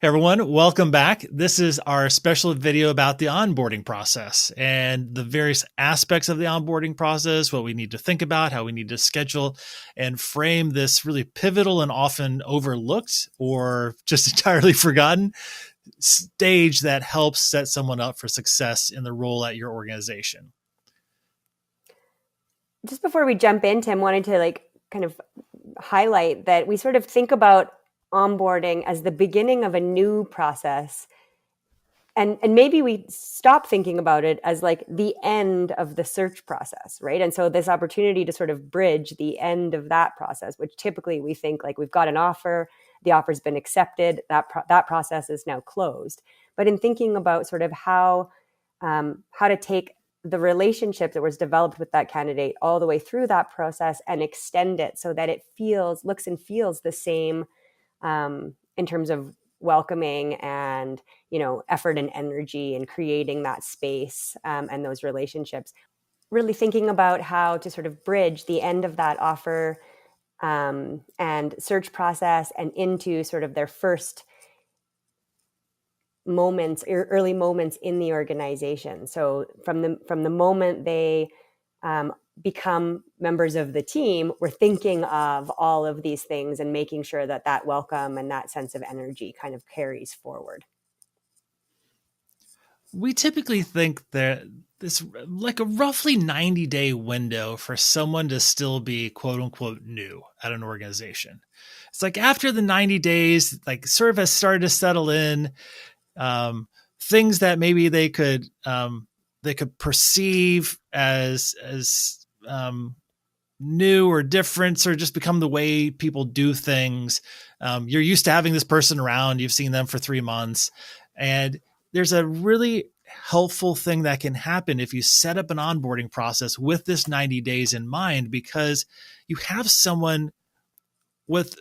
Hey everyone, welcome back. This is our special video about the onboarding process and the various aspects of the onboarding process, what we need to think about, how we need to schedule and frame this really pivotal and often overlooked or just entirely forgotten stage that helps set someone up for success in the role at your organization. Just before we jump in, Tim, wanted to kind of highlight that we sort of think about onboarding as the beginning of a new process. And maybe we stop thinking about it as like the end of the search process, right? And so this opportunity to sort of bridge the end of that process, which typically we think like we've got an offer, the offer's been accepted, that process is now closed. But in thinking about sort of how to take the relationship that was developed with that candidate all the way through that process and extend it so that it looks and feels the same in terms of welcoming and effort and energy and creating that space and those relationships. Really thinking about how to sort of bridge the end of that offer and search process and into sort of their first moments, early moments in the organization. So from the moment they become members of the team, we're thinking of all of these things and making sure that welcome and that sense of energy kind of carries forward. We typically think that this like a roughly 90-day window for someone to still be quote unquote new at an organization. It's like after the 90 days, like sort of has started to settle in, things that maybe they could perceive as new or different, or just become the way people do things. You're used to having this person around, you've seen them for 3 months, and there's a really helpful thing that can happen if you set up an onboarding process with this 90 days in mind, because you have someone with,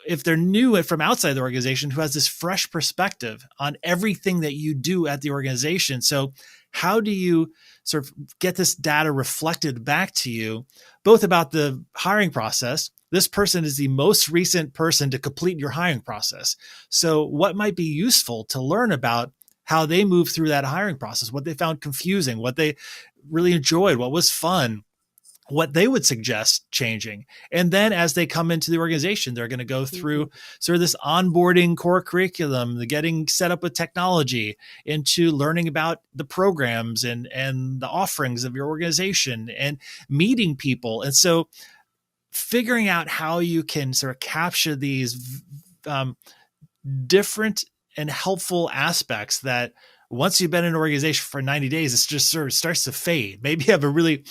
if they're new from outside the organization, who has this fresh perspective on everything that you do at the organization. So how do you sort of get this data reflected back to you, both about the hiring process? This person is the most recent person to complete your hiring process. So what might be useful to learn about how they moved through that hiring process, what they found confusing, what they really enjoyed, what was fun, what they would suggest changing. And then as they come into the organization, they're going to go through sort of this onboarding core curriculum, the getting set up with technology, into learning about the programs and the offerings of your organization and meeting people. And so figuring out how you can sort of capture these different and helpful aspects that once you've been in an organization for 90 days, it just sort of starts to fade. Maybe you have a really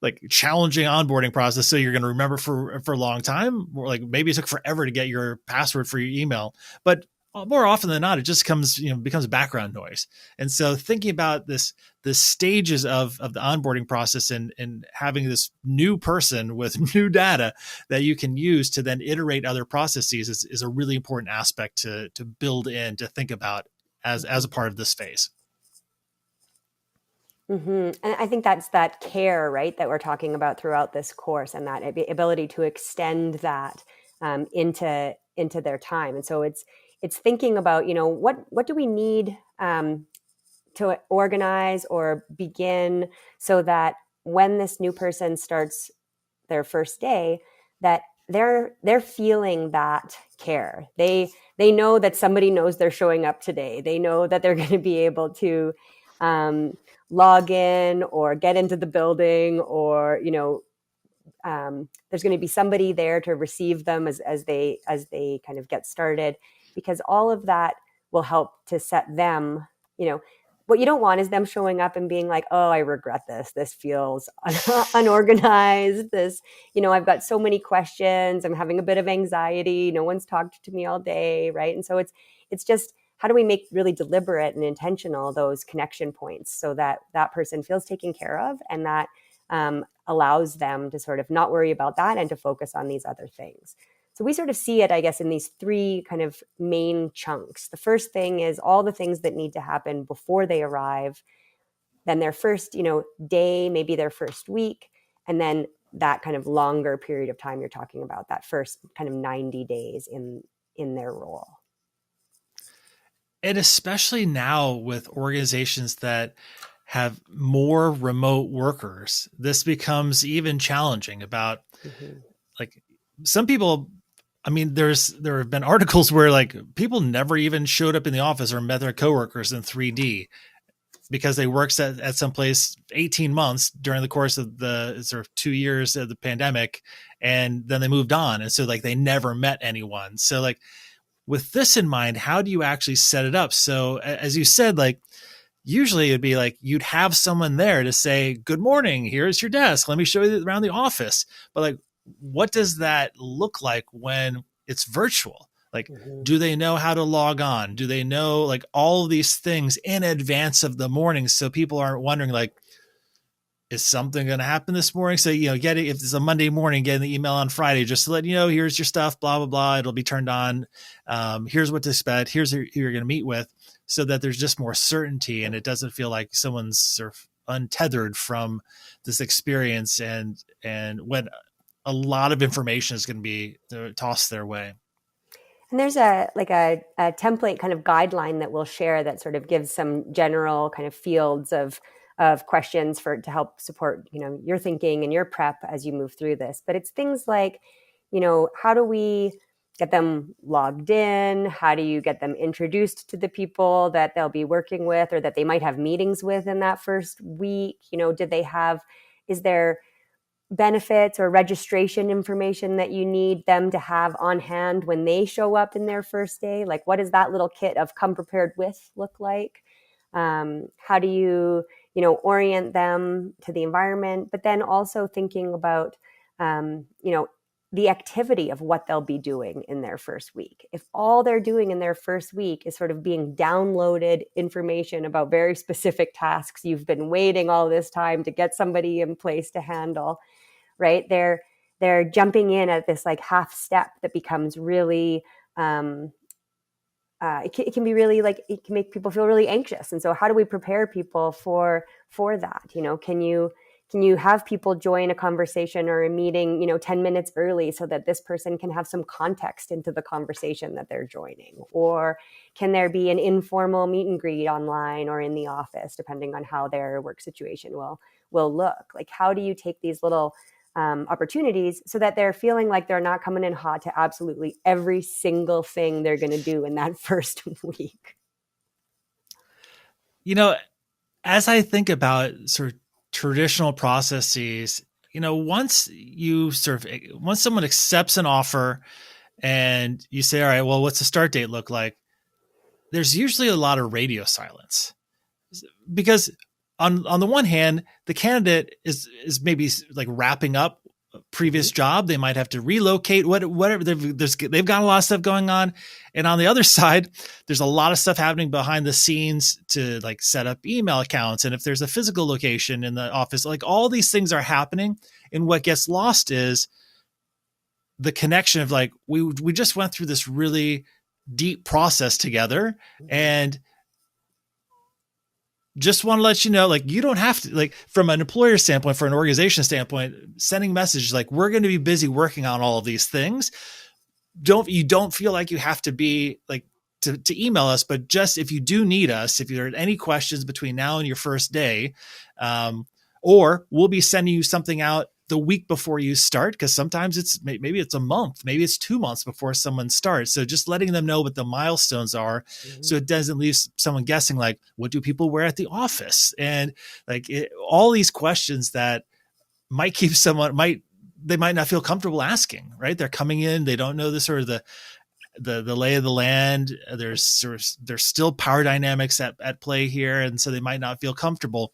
like challenging onboarding process, so you're going to remember for a long time, or like maybe it took forever to get your password for your email, but more often than not, it just becomes background noise. And so thinking about the stages of the onboarding process and having this new person with new data that you can use to then iterate other processes is a really important aspect to build in, to think about as a part of this phase. And I think that's that care, right, that we're talking about throughout this course, and that ability to extend that into their time. And so it's thinking about, what do we need to organize or begin so that when this new person starts their first day, that they're feeling that care. They know that somebody knows they're showing up today. They know that they're going to be able to log in or get into the building, or there's going to be somebody there to receive them as they kind of get started, because all of that will help to set them. What you don't want is them showing up and being like, oh, I regret this. This feels unorganized. I've got so many questions. I'm having a bit of anxiety. No one's talked to me all day, right? And so it's just, how do we make really deliberate and intentional those connection points so that that person feels taken care of, and that allows them to sort of not worry about that and to focus on these other things. So we sort of see it, I guess, in these three kind of main chunks. The first thing is all the things that need to happen before they arrive, then their first, day, maybe their first week, and then that kind of longer period of time you're talking about, that first kind of 90 days in their role. And especially now with organizations that have more remote workers, this becomes even challenging about Mm-hmm. like some people. I mean, there have been articles where like people never even showed up in the office or met their coworkers in 3D because they worked at some place 18 months during the course of the sort of 2 years of the pandemic, and then they moved on. And so like they never met anyone. So like with this in mind, how do you actually set it up? So as you said, like usually it'd be like you'd have someone there to say, good morning, here's your desk, let me show you around the office. But like, what does that look like when it's virtual? Like, Mm-hmm. do they know how to log on? Do they know like all of these things in advance of the morning so people aren't wondering like, is something going to happen this morning? So, getting, if it's a Monday morning, getting the email on Friday, just to let you know, here's your stuff, blah, blah, blah. It'll be turned on. Here's what to expect. Here's who you're going to meet with, so that there's just more certainty and it doesn't feel like someone's sort of untethered from this experience and when a lot of information is going to be tossed their way. And there's a template kind of guideline that we'll share that sort of gives some general kind of fields of questions to help support, your thinking and your prep as you move through this. But it's things like, how do we get them logged in? How do you get them introduced to the people that they'll be working with or that they might have meetings with in that first week? Is there benefits or registration information that you need them to have on hand when they show up in their first day? Like, what does that little kit of come prepared with look like? How do you, orient them to the environment, but then also thinking about, the activity of what they'll be doing in their first week. If all they're doing in their first week is sort of being downloaded information about very specific tasks you've been waiting all this time to get somebody in place to handle, right? They're jumping in at this like half step that becomes really it can be really like it can make people feel really anxious. And so how do we prepare people for that? Can you have people join a conversation or a meeting 10 minutes early so that this person can have some context into the conversation that they're joining? Or can there be an informal meet and greet online or in the office, depending on how their work situation will look? Like, how do you take these little opportunities so that they're feeling like they're not coming in hot to absolutely every single thing they're going to do in that first week? As I think about sort of traditional processes, once someone accepts an offer and you say, all right, well, what's the start date look like? There's usually a lot of radio silence because on the one hand, the candidate is maybe like wrapping up a previous job. They might have to relocate, whatever. They've got a lot of stuff going on. And on the other side, there's a lot of stuff happening behind the scenes to like set up email accounts. And if there's a physical location in the office, like all these things are happening. And what gets lost is the connection of like, we just went through this really deep process together. And just want to let you know, like, you don't have to, like, from an employer standpoint, for an organization standpoint, sending messages like, we're going to be busy working on all of these things. You don't feel like you have to be like to email us, but just if you do need us, if there are any questions between now and your first day, or we'll be sending you something out the week before you start, because sometimes maybe it's a month, maybe it's 2 months before someone starts. So just letting them know what the milestones are, so it doesn't leave someone guessing like, what do people wear at the office? And like all these questions that might keep they might not feel comfortable asking, right? They're coming in, they don't know the sort of the lay of the land. There's still power dynamics at play here. And so they might not feel comfortable.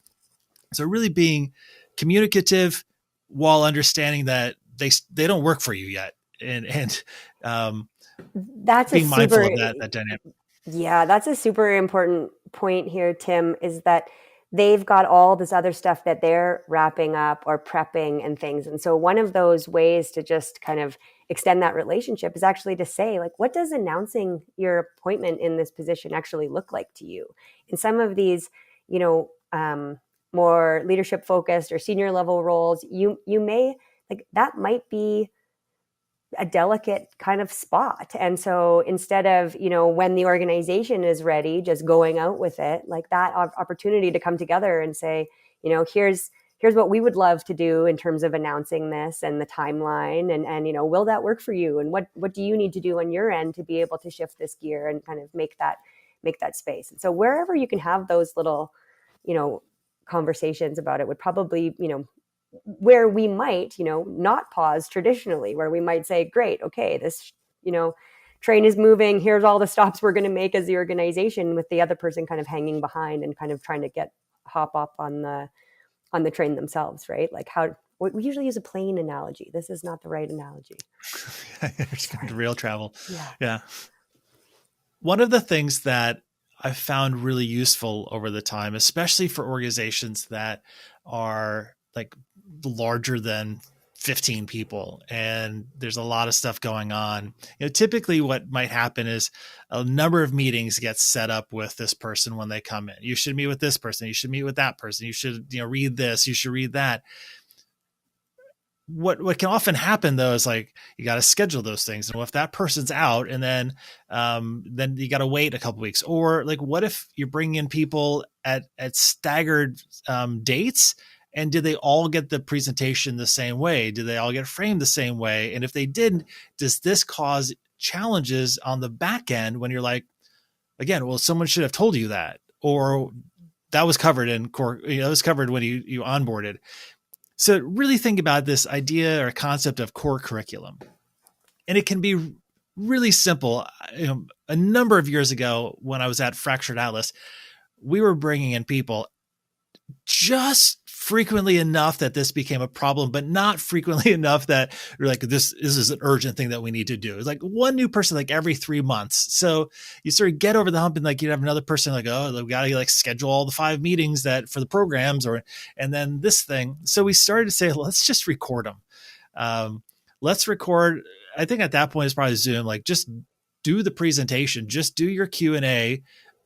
So really being communicative while understanding that they don't work for you yet. And That's being mindful of that dynamic. Yeah, that's a super important point here, Tim, is that they've got all this other stuff that they're wrapping up or prepping and things. And so one of those ways to just kind of extend that relationship is actually to say, like, what does announcing your appointment in this position actually look like to you? In some of these, more leadership focused or senior level roles, you may, like, that might be a delicate kind of spot. And so instead of, when the organization is ready, just going out with it, like that opportunity to come together and say, here's what we would love to do in terms of announcing this and the timeline, and will that work for you? And what do you need to do on your end to be able to shift this gear and kind of make that space? And so wherever you can have those little, conversations about it would probably, where we might, not pause traditionally, where we might say, great, okay, this, train is moving. Here's all the stops we're going to make as the organization, with the other person kind of hanging behind and kind of trying to hop up on the train themselves, right? Like we usually use a plane analogy. This is not the right analogy. It's going to rail travel. Yeah. Yeah. One of the things that I found really useful over the time, especially for organizations that are like larger than 15 people and there's a lot of stuff going on. Typically what might happen is a number of meetings get set up with this person when they come in. You should meet with this person. You should meet with that person. You should, read this. You should read that. What can often happen though is like you got to schedule those things, and if that person's out, and then you got to wait a couple weeks, or like what if you bring in people at staggered dates, and did they all get the presentation the same way? Did they all get framed the same way? And if they didn't, does this cause challenges on the back end when you're like, again, well, someone should have told you that, or that was covered in core, that was covered when you onboarded. So really think about this idea or concept of core curriculum. And it can be really simple. A number of years ago when I was at Fractured Atlas, we were bringing in people just frequently enough that this became a problem, but not frequently enough that you're like, this is an urgent thing that we need to do. It's like one new person like every 3 months. So you sort of get over the hump, and like you'd have another person like, oh, we got to like schedule all the 5 meetings that for the programs, and then this thing. So we started to say, let's just record them. Let's record. I think at that point it's probably Zoom, like just do the presentation, just do your Q&A.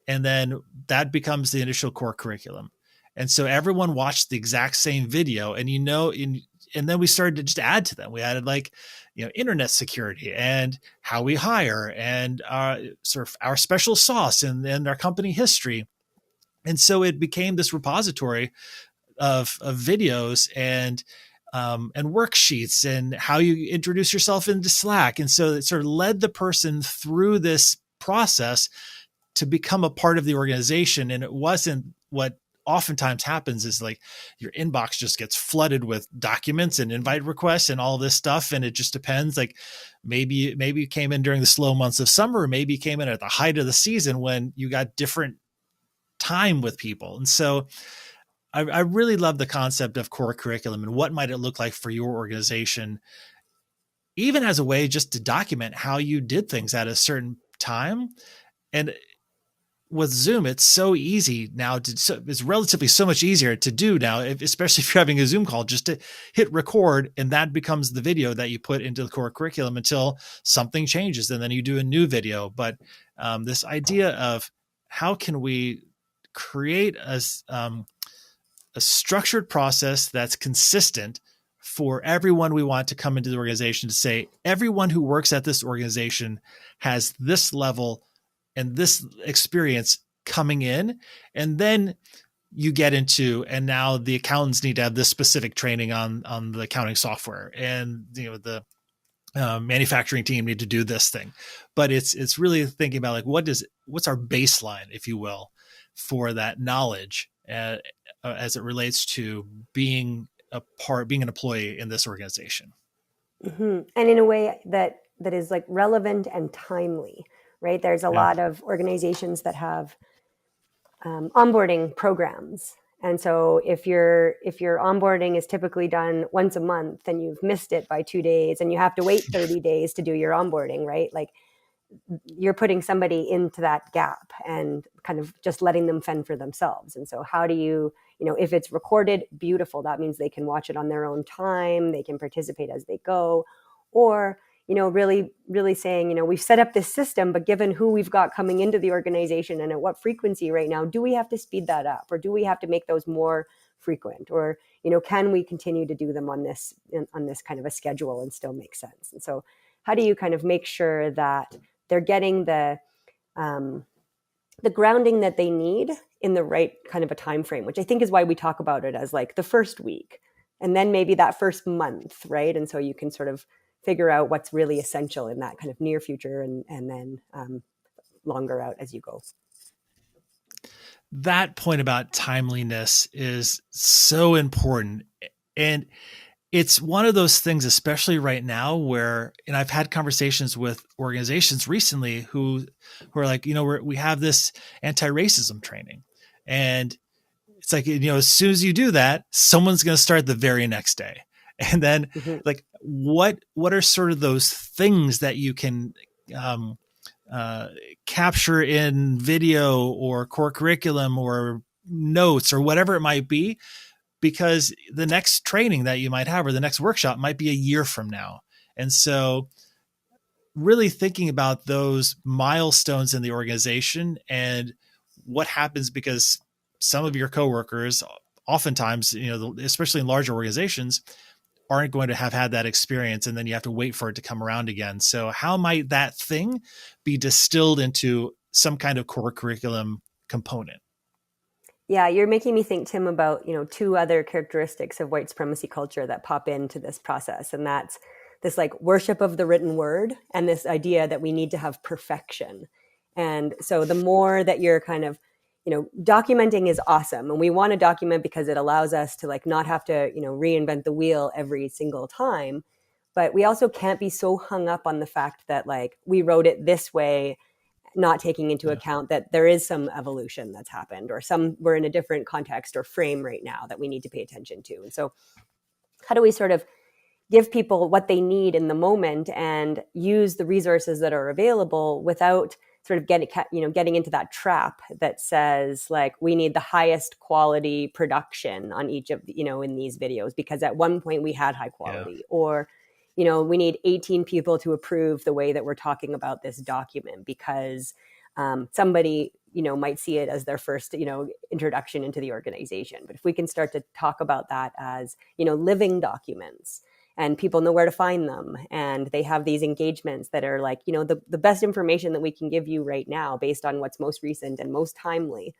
And then that becomes the initial core curriculum. And so everyone watched the exact same video, and and then we started to just add to them. We added like, internet security and how we hire and sort of our special sauce and our company history. And so it became this repository of videos and worksheets and how you introduce yourself into Slack. And so it sort of led the person through this process to become a part of the organization. And it wasn't what oftentimes happens is like your inbox just gets flooded with documents and invite requests and all this stuff. And it just depends. Like maybe you came in during the slow months of summer, or maybe you came in at the height of the season when you got different time with people. And so I really love the concept of core curriculum and what might it look like for your organization, even as a way just to document how you did things at a certain time. And with Zoom, it's so easy now it's relatively so much easier to do now, especially if you're having a Zoom call, just to hit record, and that becomes the video that you put into the core curriculum until something changes, and then you do a new video. But this idea of how can we create a structured process that's consistent for everyone we want to come into the organization, to say everyone who works at this organization has this level and this experience coming in. And then you get into, and now the accountants need to have this specific training on the accounting software, and the manufacturing team need to do this thing. But it's really thinking about like, what's our baseline, if you will, for that knowledge as it relates to being an employee in this organization. Mm-hmm. And in a way that is like relevant and timely. Right. There's a lot of organizations that have onboarding programs. And so if your onboarding is typically done once a month and you've missed it by 2 days and you have to wait 30 days to do your onboarding, right? Like you're putting somebody into that gap and kind of just letting them fend for themselves. And so how do you, if it's recorded, beautiful. That means they can watch it on their own time. They can participate as they go. Or really, really saying, we've set up this system, but given who we've got coming into the organization and at what frequency right now, do we have to speed that up, or do we have to make those more frequent, or, can we continue to do them on this kind of a schedule and still make sense? And so how do you kind of make sure that they're getting the grounding that they need in the right kind of a time frame, which I think is why we talk about it as like the first week and then maybe that first month, right? And so you can sort of figure out what's really essential in that kind of near future and then longer out as you go. That point about timeliness is so important. And it's one of those things, especially right now where, and I've had conversations with organizations recently who are like, we have this anti-racism training, and it's like, as soon as you do that, someone's going to start the very next day. And then like, what are sort of those things that you can, capture in video or core curriculum or notes or whatever it might be, because the next training that you might have or the next workshop might be a year from now. And so really thinking about those milestones in the organization and what happens, because some of your coworkers oftentimes, especially in larger organizations, aren't going to have had that experience, and then you have to wait for it to come around again. So how might that thing be distilled into some kind of core curriculum component? Yeah, you're making me think, Tim, about, two other characteristics of white supremacy culture that pop into this process. And that's this like worship of the written word and this idea that we need to have perfection. And so the more that you're kind of, documenting is awesome. And we want to document because it allows us to like not have to, reinvent the wheel every single time. But we also can't be so hung up on the fact that like we wrote it this way, not taking into account that there is some evolution that's happened, or we're in a different context or frame right now that we need to pay attention to. And so how do we sort of give people what they need in the moment and use the resources that are available without sort of getting into that trap that says like, we need the highest quality production on each of, in these videos, because at one point we had high quality, or, we need 18 people to approve the way that we're talking about this document because somebody, might see it as their first, introduction into the organization. But if we can start to talk about that as, living documents, and people know where to find them, and they have these engagements that are like, the best information that we can give you right now based on what's most recent and most timely.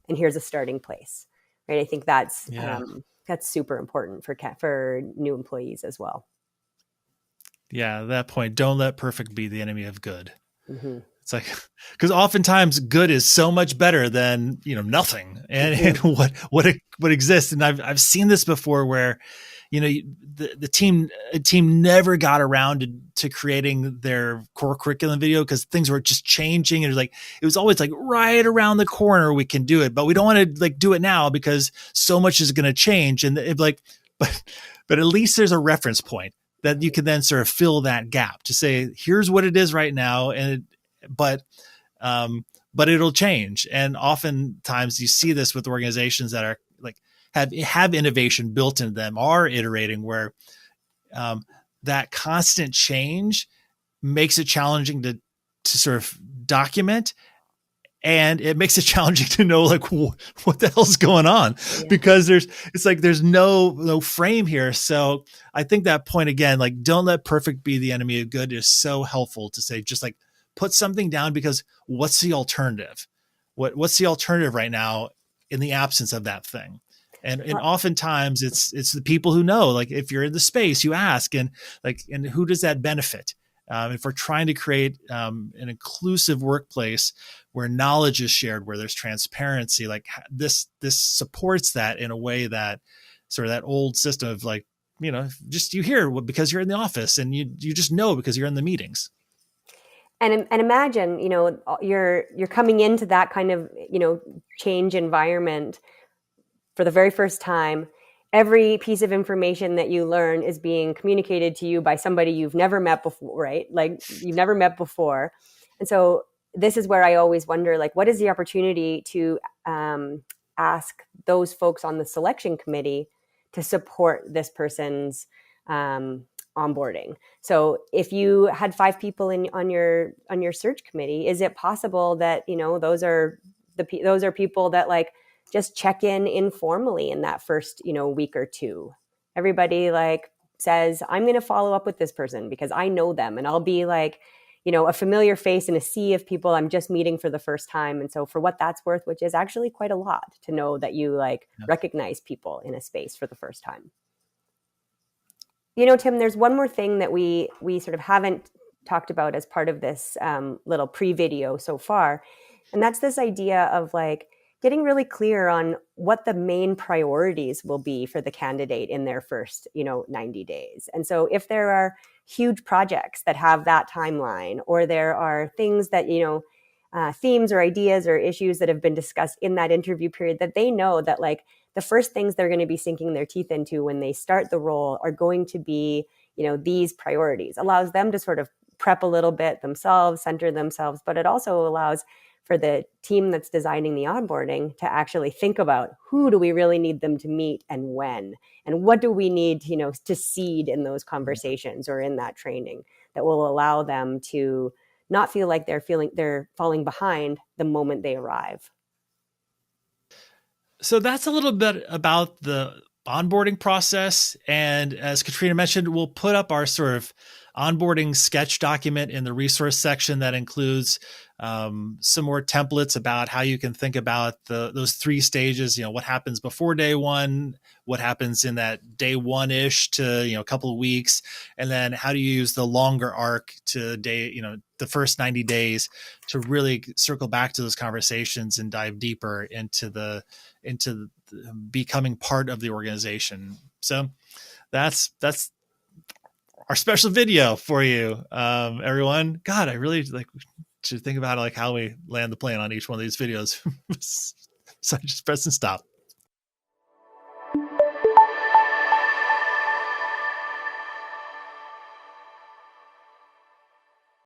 And here's a starting place, right? I think that's super important for new employees as well. Yeah, at that point, don't let perfect be the enemy of good. It's like, because oftentimes good is so much better than nothing, and what exists. And I've seen this before where the team never got around to creating their core curriculum video because things were just changing, and it was always like right around the corner we can do it, but we don't want to like do it now because so much is going to change. And but at least there's a reference point that you can then sort of fill that gap to say, here's what it is right now. But it'll change. And oftentimes you see this with organizations that are like, have innovation built into them, are iterating, where that constant change makes it challenging to sort of document. And it makes it challenging to know like what the hell's going on, because there's no frame here. So I think that point again, like, don't let perfect be the enemy of good, is so helpful to say, just like put something down, because what's the alternative? What's the alternative right now in the absence of that thing? And oftentimes it's the people who know, like if you're in the space, you ask, and who does that benefit? If we're trying to create an inclusive workplace where knowledge is shared, where there's transparency, like this supports that in a way that sort of that old system of like, just you hear because you're in the office, and you just know because you're in the meetings. And imagine, you're coming into that kind of, change environment for the very first time. Every piece of information that you learn is being communicated to you by somebody you've never met before, right? Like you've never met before. And so this is where I always wonder, like, what is the opportunity to ask those folks on the selection committee to support this person's onboarding? So if you had 5 people on your search committee, is it possible that, those are people that like just check in informally in that first, week or two? Everybody like says, I'm going to follow up with this person because I know them, and I'll be like, a familiar face in a sea of people I'm just meeting for the first time. And so for what that's worth, which is actually quite a lot to know that you like recognize people in a space for the first time. Tim, there's one more thing that we sort of haven't talked about as part of this little pre-video so far. And that's this idea of like getting really clear on what the main priorities will be for the candidate in their first, 90 days. And so if there are huge projects that have that timeline, or there are things that, themes or ideas or issues that have been discussed in that interview period, that they know that like the first things they're going to be sinking their teeth into when they start the role are going to be, these priorities. Allows them to sort of prep a little bit themselves, center themselves, but it also allows for the team that's designing the onboarding to actually think about who do we really need them to meet and when, and what do we need, to seed in those conversations or in that training that will allow them to not feel like they're falling behind the moment they arrive. So that's a little bit about the onboarding process. And as Katrina mentioned, we'll put up our sort of onboarding sketch document in the resource section that includes some more templates about how you can think about those 3 stages. What happens before day one, what happens in that day one-ish to a couple of weeks, and then how do you use the longer arc to the first 90 days to really circle back to those conversations and dive deeper into the becoming part of the organization. So that's our special video for you, everyone. God, I really to think about like how we land the plane on each one of these videos. So just press and stop.